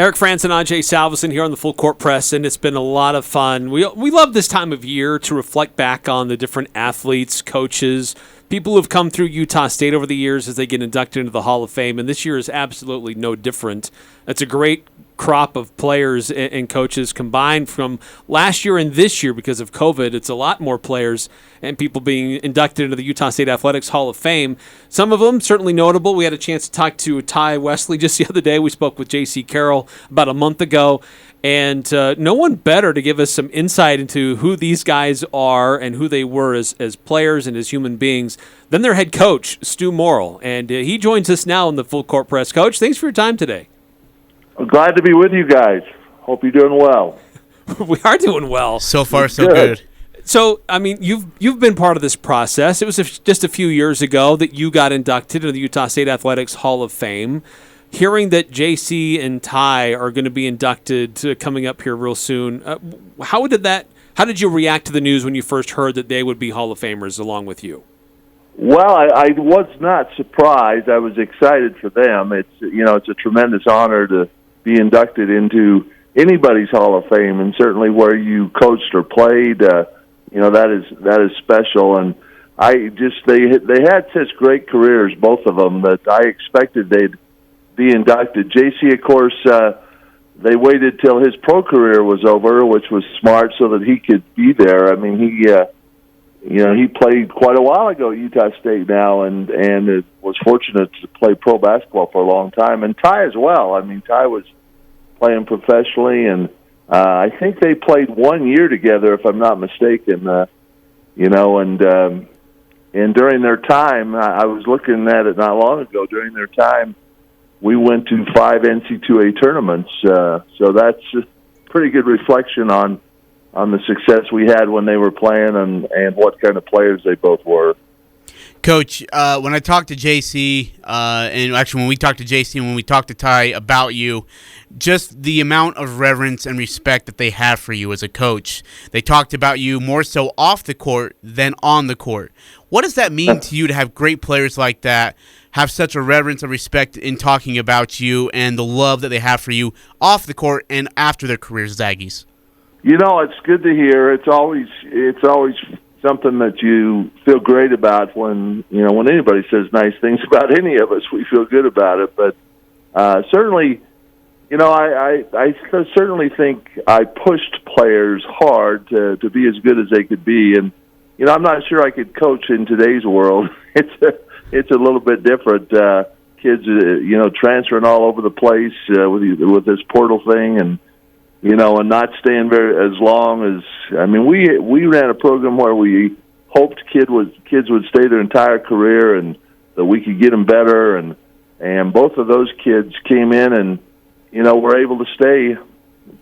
Eric Frantz and Jay Salveson here on the Full Court Press, and it's been a lot of fun. We love this time of year to reflect back on the different athletes, coaches, people who have come through Utah State over the years as they get inducted into the Hall of Fame, and this year is absolutely no different. It's a great crop of players and coaches combined from last year and this year because of COVID. It's a lot more players and people being inducted into the Utah State Athletics Hall of Fame. Some of them certainly notable. We had a chance to talk to Wesley just the other day. We spoke with Jaycee Carroll about a month ago, and no one better to give us some insight into who these guys are and who they were as players and as human beings than their head coach, Stu Morrill. And he joins us now in the Full Court Press. Coach, thanks for your time today. I'm glad to be with you guys. Hope you're doing well. We are doing well. So far, so good. So, I mean, you've been part of this process. It was just a few years ago that you got inducted into the Utah State Athletics Hall of Fame. Hearing that Jaycee and Ty are going to be inducted coming up here real soon, how did you react to the news when you first heard that they would be Hall of Famers along with you? Well, I was not surprised. I was excited for them. It's a tremendous honor to be inducted into anybody's Hall of Fame, and certainly where you coached or played, that is special. And they had such great careers, both of them, that I expected they'd be inducted. Jaycee, of course, they waited till his pro career was over, which was smart, so that he could be there. I mean, he played quite a while ago at Utah State now, and was fortunate to play pro basketball for a long time. And Ty as well. I mean, Ty was playing professionally, and I think they played 1 year together, if I'm not mistaken. And during their time, I was looking at it not long ago. During their time, we went to 5 NC2A tournaments. So that's a pretty good reflection on the success we had when they were playing and what kind of players they both were. Coach, when I talked to Jaycee, and actually when we talked to Jaycee and when we talked to Ty about you, just the amount of reverence and respect that they have for you as a coach. They talked about you more so off the court than on the court. What does that mean to you to have great players like that, have such a reverence and respect in talking about you and the love that they have for you off the court and after their careers as Aggies? It's good to hear. It's always something that you feel great about when anybody says nice things about any of us. We feel good about it. But certainly, I certainly think I pushed players hard to be as good as they could be. And I'm not sure I could coach in today's world. It's a little bit different. Kids, transferring all over the place with this portal thing, and not staying as long as. I mean, we ran a program where we hoped kids would stay their entire career, and that we could get them better. And both of those kids came in and were able to stay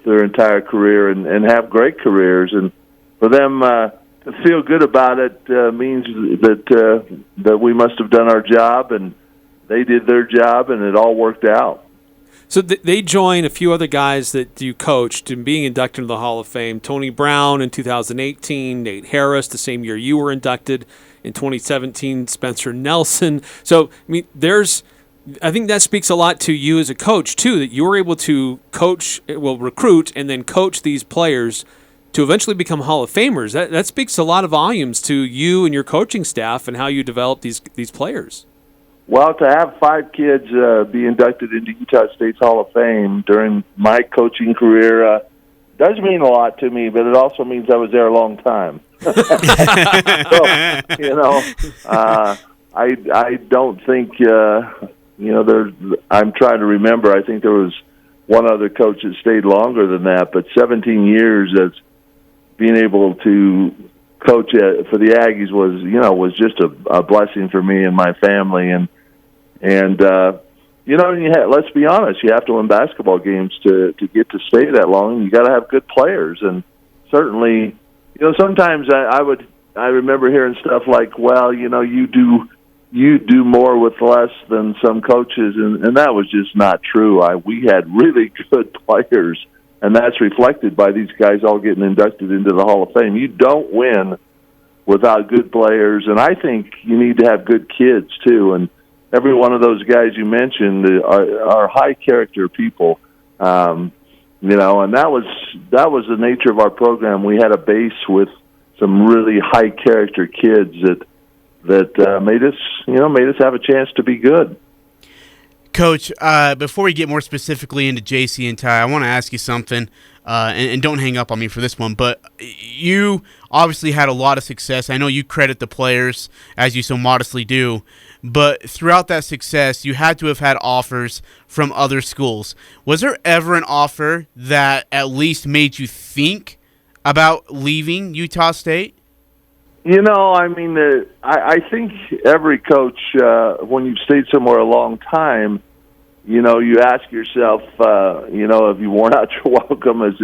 their entire career and have great careers. And for them to feel good about it means that we must have done our job, and they did their job, and it all worked out. So they join a few other guys that you coached in being inducted into the Hall of Fame. Tony Brown in 2018, Nate Harris the same year you were inducted. In 2017, Spencer Nelson. So, I mean, I think that speaks a lot to you as a coach, too, that you were able to recruit and then coach these players to eventually become Hall of Famers. That speaks a lot of volumes to you and your coaching staff and how you develop these players. Well, to have 5 kids be inducted into Utah State's Hall of Fame during my coaching career does mean a lot to me, but it also means I was there a long time. So, I don't think, I'm trying to remember, I think there was one other coach that stayed longer than that, but 17 years as being able to coach for the Aggies was just a blessing for me and my family. Let's be honest, you have to win basketball games to get to stay that long, and you got to have good players. And certainly, sometimes I remember hearing stuff like, well, you do more with less than some coaches, and that was just not true. We had really good players, and that's reflected by these guys all getting inducted into the Hall of Fame. You don't win without good players, and I think you need to have good kids too. And every one of those guys you mentioned are high character people, And that was the nature of our program. We had a base with some really high character kids that made us have a chance to be good. Coach, before we get more specifically into Jaycee and Ty, I want to ask you something, and don't hang up on me for this one, but you obviously had a lot of success. I know you credit the players, as you so modestly do, but throughout that success, you had to have had offers from other schools. Was there ever an offer that at least made you think about leaving Utah State? I think every coach, when you've stayed somewhere a long time, you ask yourself, have you worn out your welcome? Is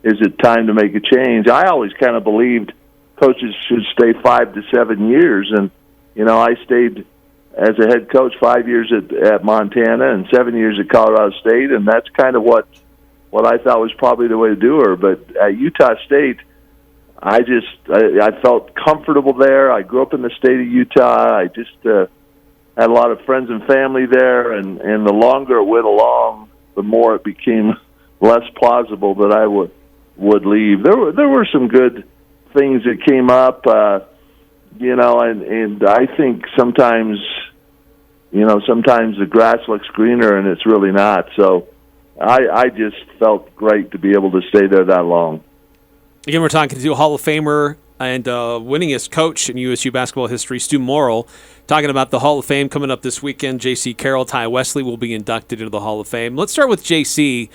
it time to make a change? I always kind of believed coaches should stay 5 to 7 years, and I stayed as a head coach 5 years at Montana and 7 years at Colorado State, and that's kind of what I thought was probably the way to do her. But at Utah State, I felt comfortable there. I grew up in the state of Utah. I just had a lot of friends and family there, and the longer it went along, the more it became less plausible that I would leave. There were some good things that came up, and I think sometimes the grass looks greener and it's really not. So I just felt great to be able to stay there that long. Again, we're talking to Hall of Famer and winningest coach in USU basketball history, Stu Morrill, talking about the Hall of Fame coming up this weekend. Jaycee, Carroll, Ty Wesley will be inducted into the Hall of Fame. Let's start with Jaycee,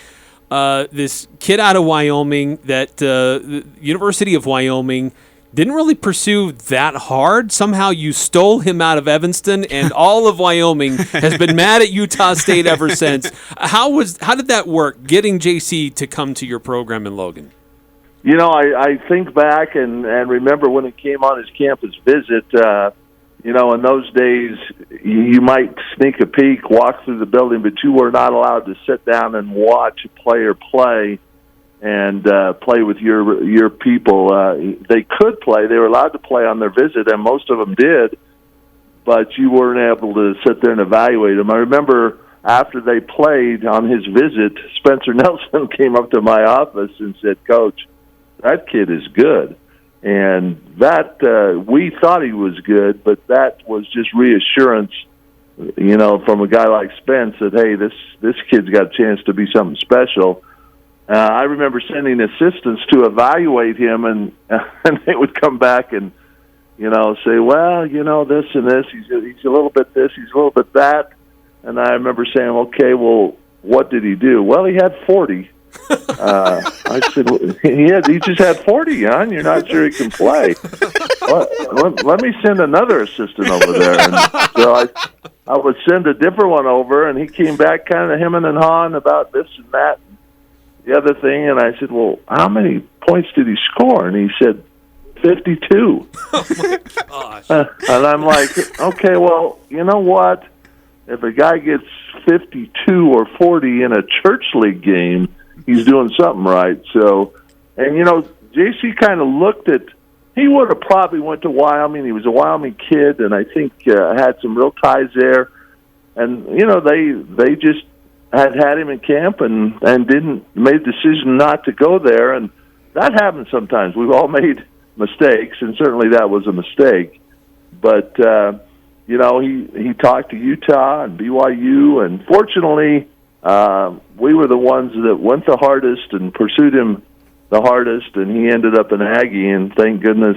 this kid out of Wyoming that the University of Wyoming didn't really pursue that hard. Somehow you stole him out of Evanston, and all of Wyoming has been mad at Utah State ever since. How did that work, getting Jaycee to come to your program in Logan? I think back and remember when it came on his campus visit, in those days, you might sneak a peek, walk through the building, but you were not allowed to sit down and watch a player play and play with your people. They could play. They were allowed to play on their visit, and most of them did, but you weren't able to sit there and evaluate them. I remember after they played on his visit, Spencer Nelson came up to my office and said, "Coach, that kid is good." And that we thought he was good, but that was just reassurance, from a guy like Spence that, hey, this kid's got a chance to be something special. I remember sending assistants to evaluate him, and they would come back and say, well, this and this, he's a little bit this, he's a little bit that. And I remember saying, okay, well, what did he do? Well, he had 40. I said, he just had 40 on. You're not sure he can play. Let me send another assistant over there. And so I would send a different one over, and he came back kind of hemming and hawing about this and that, and the other thing. And I said, well, how many points did he score? And he said, 52. Oh my gosh. And I'm like, okay, well, you know what? If a guy gets 52 or 40 in a church league game, he's doing something right. So, and Jaycee kind of looked at, he would have probably went to Wyoming. He was a Wyoming kid, and I think had some real ties there. And, they just had him in camp and made a decision not to go there. And that happens sometimes. We've all made mistakes, and certainly that was a mistake. But, he talked to Utah and BYU, and fortunately, we were the ones that went the hardest and pursued him the hardest, and he ended up an Aggie, and thank goodness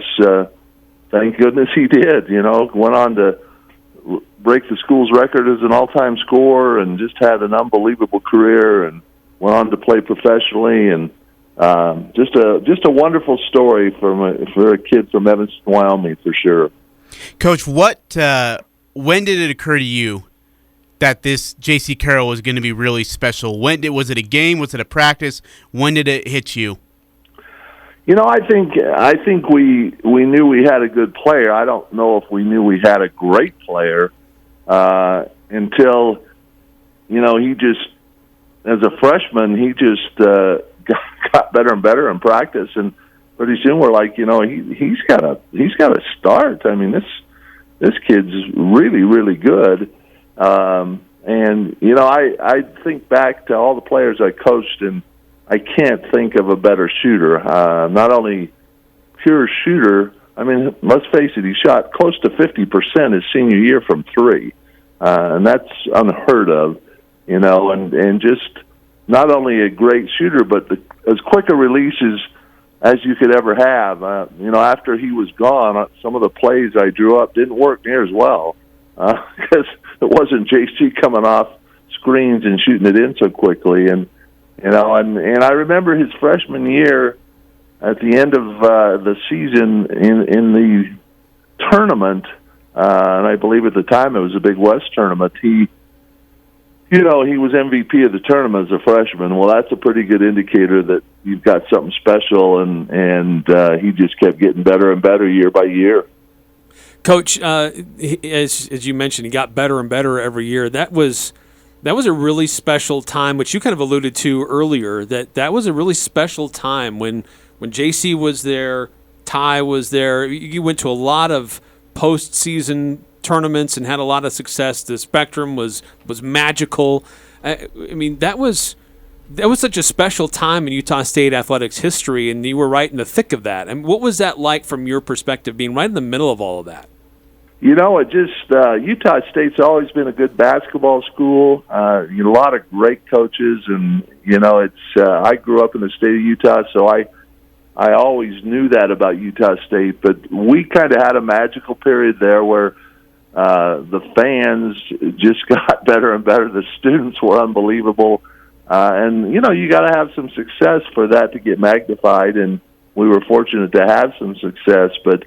he did. Went on to break the school's record as an all-time scorer, and just had an unbelievable career, and went on to play professionally, and just a wonderful story for a kid from Evanston, Wyoming, for sure. Coach, when did it occur to you that this Jaycee Carroll was going to be really special? Was it a game? Was it a practice? When did it hit you? I think we knew we had a good player. I don't know if we knew we had a great player until he just, as a freshman, he just got better and better in practice, and pretty soon we're like, he's got to start. I mean, this kid's really, really good. And I think back to all the players I coached, and I can't think of a better shooter. Not only pure shooter, I mean, let's face it, he shot close to 50% his senior year from three, and that's unheard of. And just not only a great shooter, but as quick a releases as you could ever have. After he was gone, some of the plays I drew up didn't work near as well because it wasn't Jaycee coming off screens and shooting it in so quickly. And I remember his freshman year at the end of the season in the tournament, and I believe at the time it was a Big West tournament. He was MVP of the tournament as a freshman. Well, that's a pretty good indicator that you've got something special, and he just kept getting better and better year by year. Coach, as you mentioned, he got better and better every year. That was a really special time, which you kind of alluded to earlier, that was a really special time when Jaycee was there, Ty was there. You went to a lot of postseason tournaments and had a lot of success. The spectrum was magical. I mean, that was such a special time in Utah State athletics history, and you were right in the thick of that. And what was that like from your perspective, being right in the middle of all of that? Utah State's always been a good basketball school. A lot of great coaches, and I grew up in the state of Utah, so I always knew that about Utah State. But we kind of had a magical period there where the fans just got better and better. The students were unbelievable. And you got to have some success for that to get magnified. And we were fortunate to have some success, but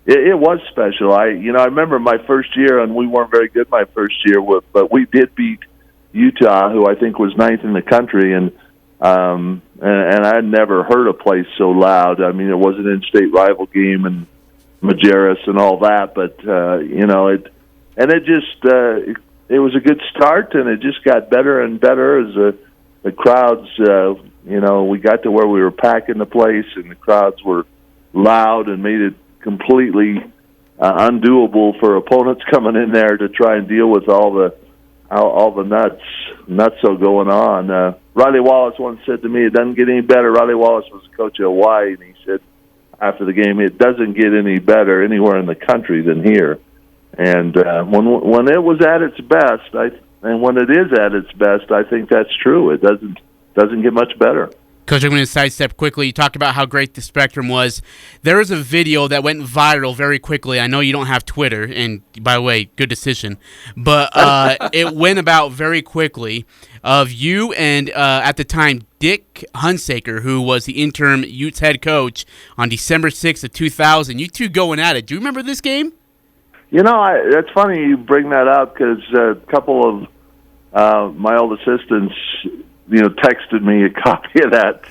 it was special. I remember my first year, and we weren't very good my first year, but we did beat Utah, who I think was 9th in the country. And I had never heard a place so loud. I mean, it was an in-state rival game, and Majerus and all that, but it was a good start, and it just got better and better as the crowds. We got to where we were packing the place, and the crowds were loud and made it completely undoable for opponents coming in there to try and deal with all the nuts going on. Riley Wallace once said to me, "It doesn't get any better." Riley Wallace was the coach of Hawaii, and he said after the game, "It doesn't get any better anywhere in the country than here." And when it was at its best, and when it is at its best, I think that's true. It doesn't get much better. Coach, I'm going to sidestep quickly. You talked about how great the Spectrum was. There was a video that went viral very quickly. I know you don't have Twitter, and by the way, good decision. But it went about very quickly of you and, at the time, Dick Hunsaker, who was the interim Utes head coach on December 6th of 2000. You two going at it. Do you remember this game? That's funny you bring that up because a couple of my old assistants texted me a copy of that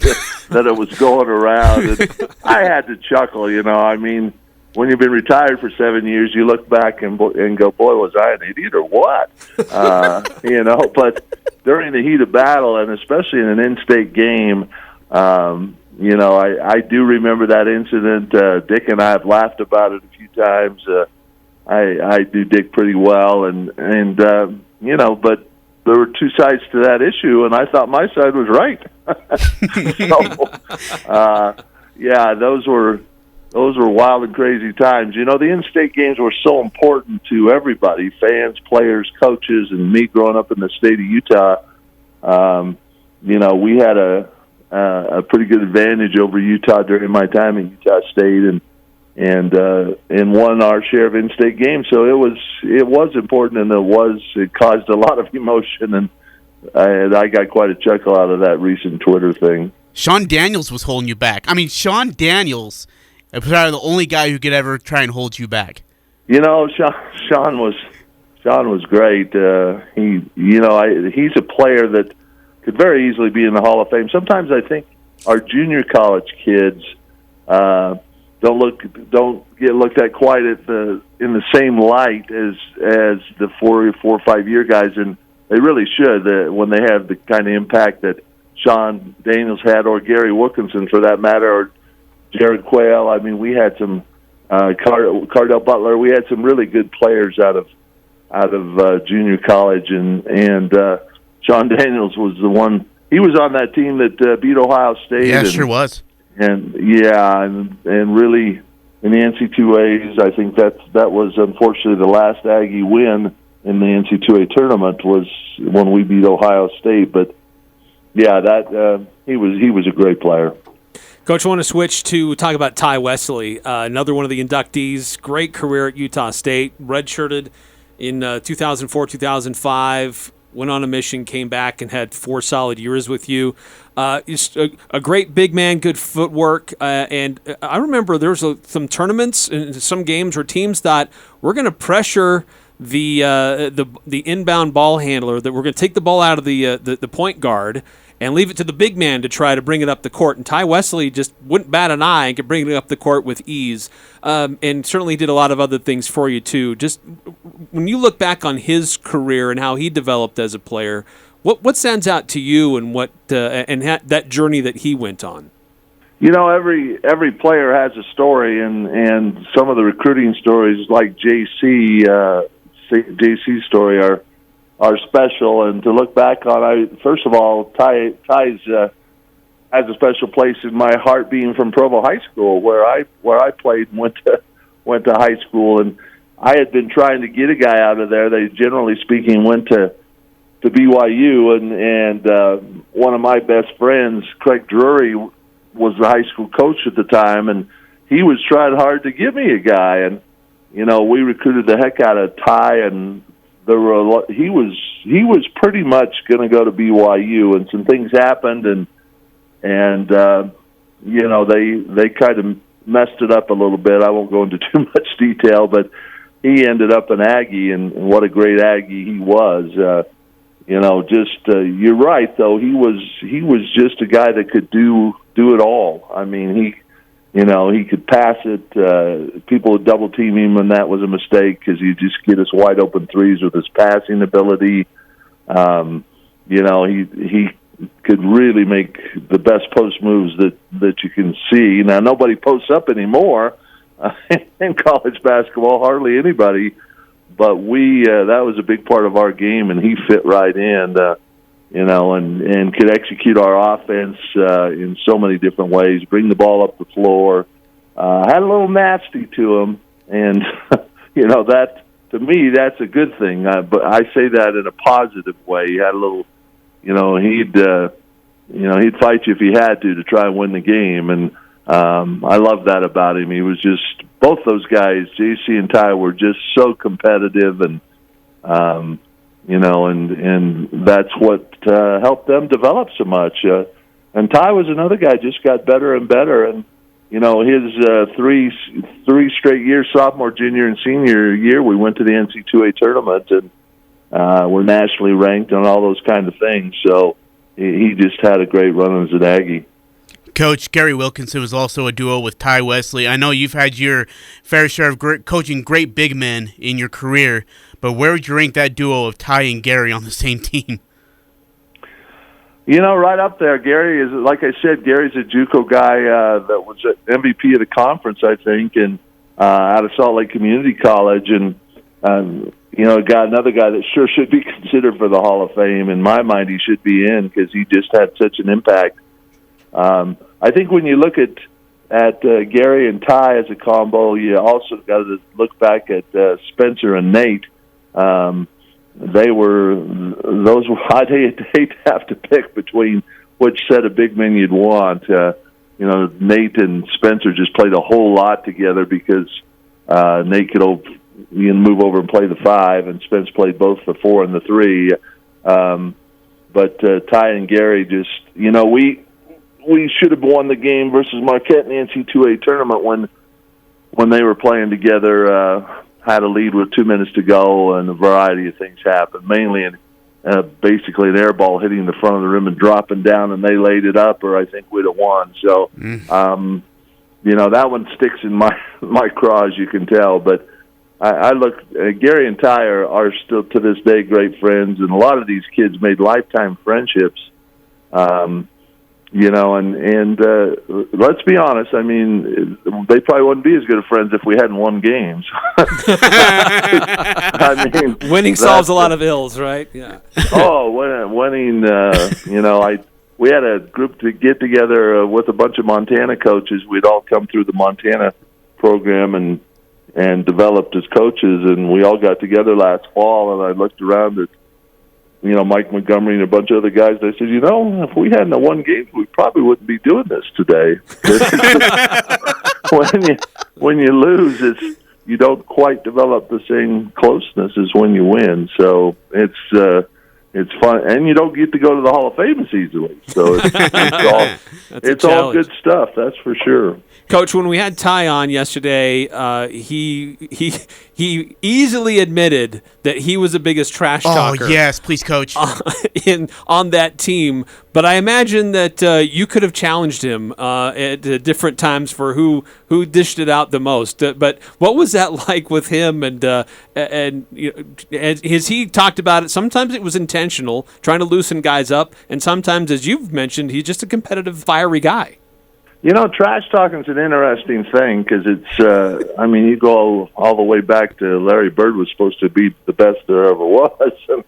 it was going around, and I had to chuckle. I mean, when you've been retired for 7 years, you look back and go, "Boy, was I an idiot or what?" But during the heat of battle, and especially in an in-state game, I do remember that incident. Dick and I have laughed about it a few times. I do Dick pretty well, but there were two sides to that issue, and I thought my side was right. Those were wild and crazy times. The in-state games were so important to everybody, fans, players, coaches, and me growing up in the state of Utah. We had a pretty good advantage over Utah during my time in Utah State, and won our share of in-state games. So it was important, and it caused a lot of emotion, and I got quite a chuckle out of that recent Twitter thing. Sean Daniels was holding you back. I mean, Sean Daniels was probably the only guy who could ever try and hold you back. Sean was great. He's a player that could very easily be in the Hall of Fame. Sometimes I think our junior college kids don't get looked at quite in the same light as the 4 or 5 year guys, and they really should when they have the kind of impact that Sean Daniels had, or Gary Wilkinson for that matter, or Jared Quayle. I mean, we had some Cardell Butler. We had some really good players out of out of junior college, and Sean Daniels was the one. He was on that team that beat Ohio State. Yeah, sure was. And really in the NC2As, I think that was unfortunately the last Aggie win in the NC2A tournament was when we beat Ohio State. But yeah, he was a great player. Coach, I want to switch to talk about Ty Wesley, another one of the inductees. Great career at Utah State, redshirted in 2004, 2005. Went on a mission, came back, and had 4 solid years with you. He's a great big man, good footwork. And I remember there was some tournaments and some games where teams thought, we're going to pressure the inbound ball handler, that we're going to take the ball out of the point guard and leave it to the big man to try to bring it up the court. And Ty Wesley just wouldn't bat an eye and could bring it up the court with ease, and certainly did a lot of other things for you too. Just when you look back on his career and how he developed as a player, what stands out to you, and that journey that he went on? You know, every player has a story, and some of the recruiting stories, like Jaycee's story, are special. And to look back on, first of all, Ty's has a special place in my heart, being from Provo High School, where I played and went to high school. And I had been trying to get a guy out of there. They, generally speaking, went to BYU, and one of my best friends, Craig Drury, was the high school coach at the time, and he was trying hard to give me a guy. And you know, we recruited the heck out of Ty, and there were he was pretty much going to go to BYU, and some things happened, and you know, they kind of messed it up a little bit. I won't go into too much detail, but he ended up an Aggie, and what a great Aggie he was. You know, just you're right though. He was just a guy that could do it all. I mean, he could pass it. People would double team him, and that was a mistake because he'd just get us wide open threes with his passing ability. You know, he could really make the best post moves that you can see. Now, nobody posts up anymore in college basketball, hardly anybody. But that was a big part of our game, and he fit right in, you know, and could execute our offense in so many different ways, bring the ball up the floor, had a little nasty to him, and, you know, that, to me, that's a good thing. But I say that in a positive way. He had a little, you know, he'd fight you if he had to try and win the game, and I love that about him. He was just, both those guys, Jaycee and Ty, were just so competitive, and you know, and that's what helped them develop so much. And Ty was another guy, just got better and better. And you know, his three straight years, sophomore, junior, and senior year, we went to the NC2A tournament, and we're nationally ranked and all those kind of things. So he just had a great run as an Aggie. Coach, Gary Wilkinson was also a duo with Ty Wesley. I know you've had your fair share of coaching great big men in your career, but where would you rank that duo of Ty and Gary on the same team? You know, right up there. Gary is, like I said, Gary's a JUCO guy that was an MVP of the conference, I think, and out of Salt Lake Community College, and you know, another guy that sure should be considered for the Hall of Fame. In my mind, he should be in because he just had such an impact. I think when you look at Gary and Ty as a combo, you also got to look back at Spencer and Nate. I'd hate to have to pick between which set of big men you'd want. You know, Nate and Spencer just played a whole lot together because Nate could move over and play the 5, and Spence played both the 4 and the 3. But Ty and Gary just, you know, we should have won the game versus Marquette in the NC2A tournament when they were playing together, had a lead with 2 minutes to go, and a variety of things happened, mainly basically an air ball hitting the front of the rim and dropping down, and they laid it up, or I think we'd have won. So, you know, that one sticks in my craw, as you can tell. But I look, Gary and Ty are still to this day great friends, and a lot of these kids made lifetime friendships. and let's be honest. I mean, they probably wouldn't be as good of friends if we hadn't won games. I mean, winning solves a lot of ills, right? Yeah. Winning. We had a group to get together with a bunch of Montana coaches. We'd all come through the Montana program and developed as coaches, and we all got together last fall. And I looked around at Mike Montgomery and a bunch of other guys. I said, if we hadn't won games, we probably wouldn't be doing this today. when you lose, you don't quite develop the same closeness as when you win. So it's fun, and you don't get to go to the Hall of Fame as easily. So it's all good stuff. That's for sure. Coach, when we had Ty on yesterday, he easily admitted that he was the biggest trash talker. Oh, yes, please, Coach. On that team. But I imagine that you could have challenged him at different times for who dished it out the most. But what was that like with him? And as he talked about it, sometimes it was intentional, trying to loosen guys up, and sometimes, as you've mentioned, he's just a competitive, fiery guy. Trash talking's an interesting thing because it's, you go all the way back to Larry Bird was supposed to be the best there ever was. And,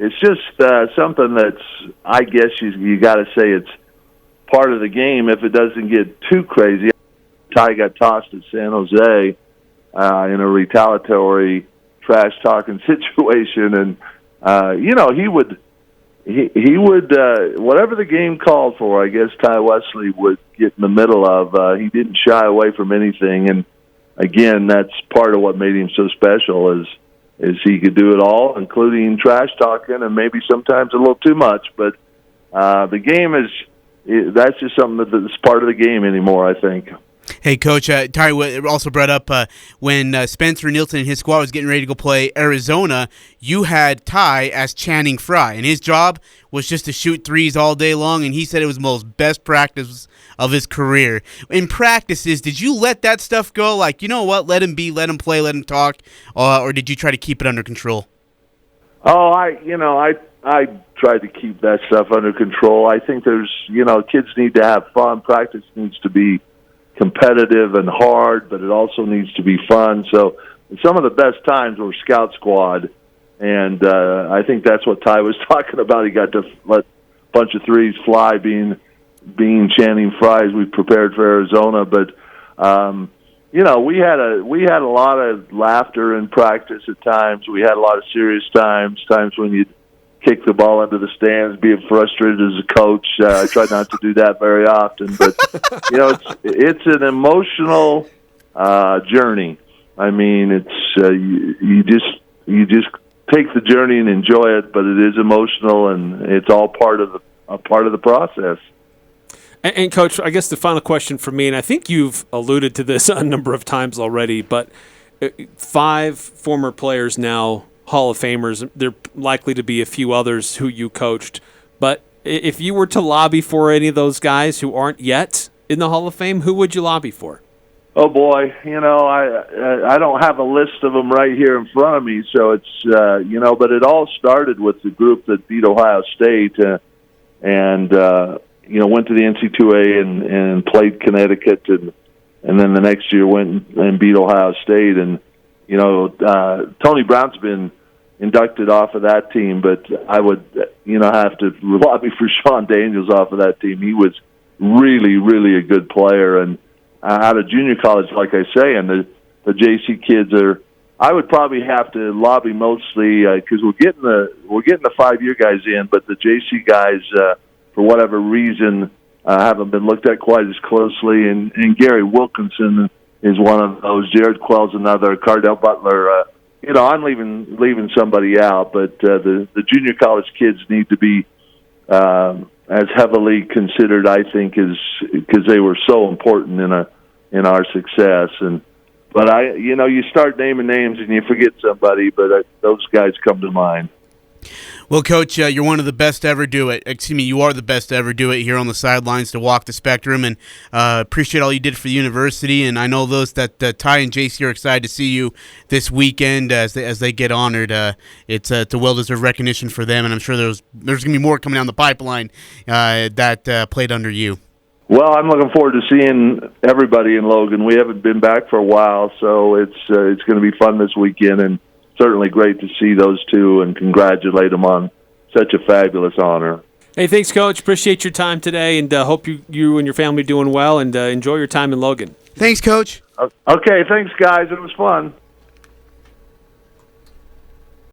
it's just something that's, I guess you got to say it's part of the game if it doesn't get too crazy. Ty got tossed at San Jose in a retaliatory trash talking situation, and, he would whatever the game called for, I guess Ty Wesley would get in the middle of. He didn't shy away from anything, and again, that's part of what made him so special is he could do it all, including trash talking, and maybe sometimes a little too much. But the game that's just something that's part of the game anymore, I think. Hey, Coach, Ty also brought up when Spencer Nielsen and his squad was getting ready to go play Arizona, you had Ty as Channing Frye, and his job was just to shoot threes all day long, and he said it was the most best practice of his career. In practices, did you let that stuff go? Like, what, let him be, let him play, let him talk, or did you try to keep it under control? Oh, I tried to keep that stuff under control. I think there's, kids need to have fun. Practice needs to be competitive and hard, but it also needs to be fun. So some of the best times were scout squad, and I think that's what Ty was talking about. He got to let a bunch of threes fly, being Channing Frye as we prepared for Arizona. But we had a lot of laughter in practice at times. We had a lot of serious times when you'd kick the ball into the stands, being frustrated as a coach. I try not to do that very often, but it's an emotional journey. I mean, it's you just take the journey and enjoy it, but it is emotional, and it's all part of the process. And Coach, I guess the final question for me, and I think you've alluded to this a number of times already, but 5 former players now Hall of Famers. There likely to be a few others who you coached. But if you were to lobby for any of those guys who aren't yet in the Hall of Fame, who would you lobby for? Oh, boy. I don't have a list of them right here in front of me. So it's, but it all started with the group that beat Ohio State and went to the NC2A and played Connecticut. And then the next year went and beat Ohio State. And, Tony Brown's been inducted off of that team, but I would, have to lobby for Sean Daniels off of that team. He was really, really a good player, and out of junior college, like I say, and the Jaycee kids are. I would probably have to lobby mostly because we're getting the 5-year guys in, but the Jaycee guys, for whatever reason, haven't been looked at quite as closely. And Gary Wilkinson is one of those. Jared Quell's another. Cardell Butler. I'm leaving somebody out, but the junior college kids need to be as heavily considered, I think, because they were so important in our success. But you start naming names and you forget somebody, but those guys come to mind. Well, Coach, you're one of the best to ever do it. Excuse me, you are the best to ever do it here on the sidelines to walk the spectrum, and appreciate all you did for the university. And I know those that Ty and Jaycee are excited to see you this weekend as they get honored. It's a well-deserved recognition for them, and I'm sure there's going to be more coming down the pipeline that played under you. Well, I'm looking forward to seeing everybody in Logan. We haven't been back for a while, so it's going to be fun this weekend, and certainly great to see those two and congratulate them on such a fabulous honor. Hey, thanks, Coach. Appreciate your time today, and hope you and your family are doing well, and enjoy your time in Logan. Thanks, Coach. Okay, thanks, guys. It was fun.